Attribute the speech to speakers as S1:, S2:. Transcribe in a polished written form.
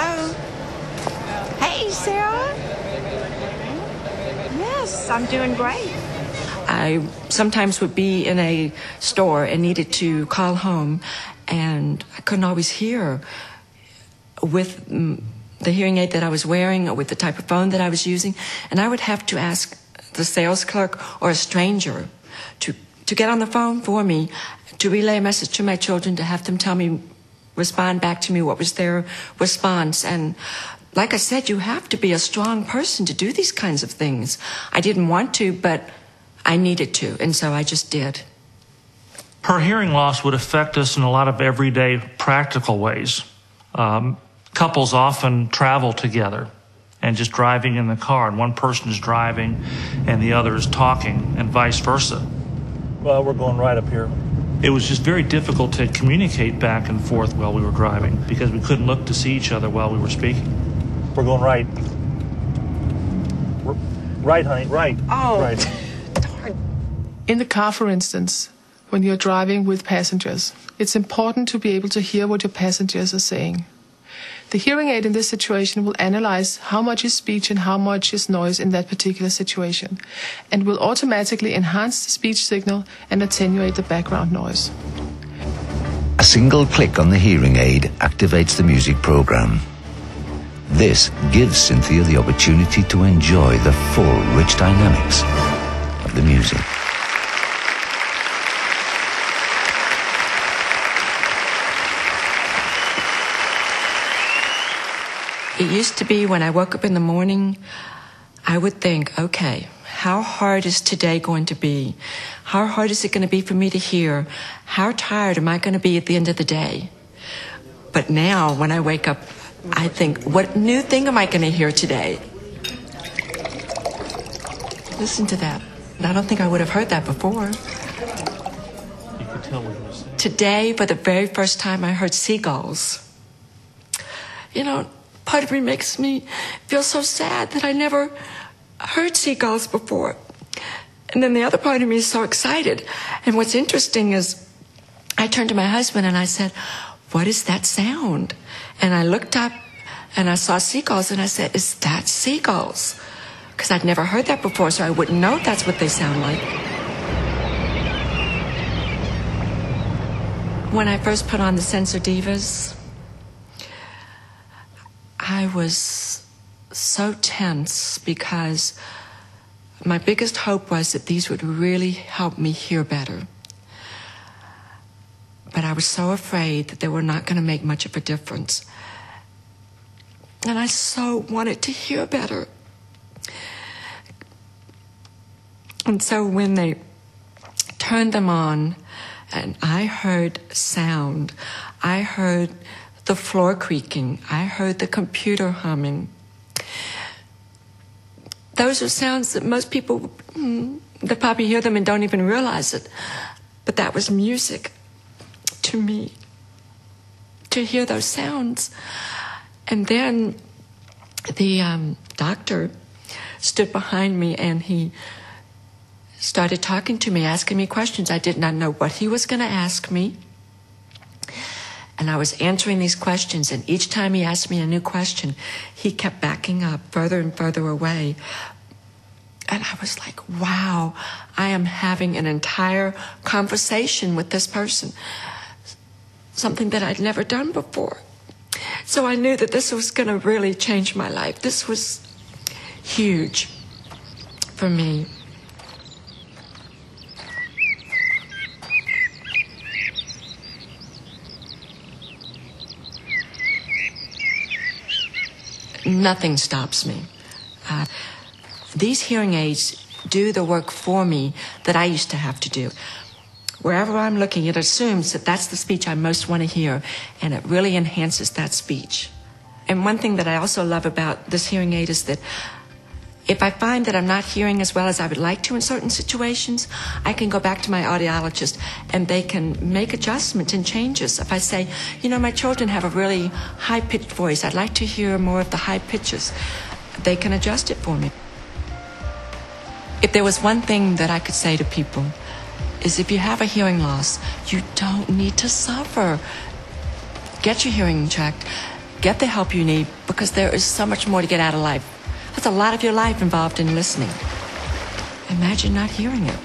S1: Hello? Hey, Sarah? Yes, I'm doing great. I sometimes would be in a store and needed to call home, and I couldn't always hear with the hearing aid that I was wearing or with the type of phone that I was using, and I would have to ask the sales clerk or a stranger to get on the phone for me, to relay a message to my children, to have them respond back to me what was their response. And like I said, you have to be a strong person to do these kinds of things. I didn't want to, but I needed to, and so I just did.
S2: Her hearing loss would affect us in a lot of everyday practical ways. Couples often travel together and just driving in the car, and one person is driving and the other is talking, and vice versa. Well, we're going right up here. It was just very difficult to communicate back and forth while we were driving because we couldn't look to see each other while we were speaking. We're going right. Right, honey, right.
S1: Oh,
S2: right.
S1: Darn.
S3: In the car, for instance, when you're driving with passengers, it's important to be able to hear what your passengers are saying. The hearing aid in this situation will analyze how much is speech and how much is noise in that particular situation, and will automatically enhance the speech signal and attenuate the background noise.
S4: A single click on the hearing aid activates the music program. This gives Cynthia the opportunity to enjoy the full, rich dynamics of the music.
S1: It used to be when I woke up in the morning, I would think, okay, how hard is today going to be? How hard is it going to be for me to hear? How tired am I going to be at the end of the day? But now, when I wake up, I think, what new thing am I going to hear today? Listen to that. I don't think I would have heard that before.
S2: You could tell what you were saying.
S1: Today, for the very first time, I heard seagulls. You know, part of me makes me feel so sad that I never heard seagulls before. And then the other part of me is so excited. And what's interesting is I turned to my husband and I said, what is that sound? And I looked up and I saw seagulls and I said, is that seagulls? Because I'd never heard that before, so I wouldn't know that's what they sound like. When I first put on the Sensor Divas, I was so tense because my biggest hope was that these would really help me hear better. But I was so afraid that they were not going to make much of a difference. And I so wanted to hear better. And so when they turned them on and I heard sound, I heard the floor creaking, I heard the computer humming. Those are sounds that most people, they probably hear them and don't even realize it. But that was music to me, to hear those sounds. And then the doctor stood behind me and he started talking to me, asking me questions. I did not know what he was going to ask me. And I was answering these questions, and each time he asked me a new question, he kept backing up further and further away. And I was like, wow, I am having an entire conversation with this person, something that I'd never done before. So I knew that this was going to really change my life. This was huge for me. Nothing stops me. These hearing aids do the work for me that I used to have to do. Wherever I'm looking, it assumes that that's the speech I most want to hear, and it really enhances that speech. And one thing that I also love about this hearing aid is that if I find that I'm not hearing as well as I would like to in certain situations, I can go back to my audiologist and they can make adjustments and changes. If I say, you know, my children have a really high-pitched voice, I'd like to hear more of the high pitches, they can adjust it for me. If there was one thing that I could say to people, is if you have a hearing loss, you don't need to suffer. Get your hearing checked. get the help you need, because there is so much more to get out of life. That's a lot of your life involved in listening. Imagine not hearing it.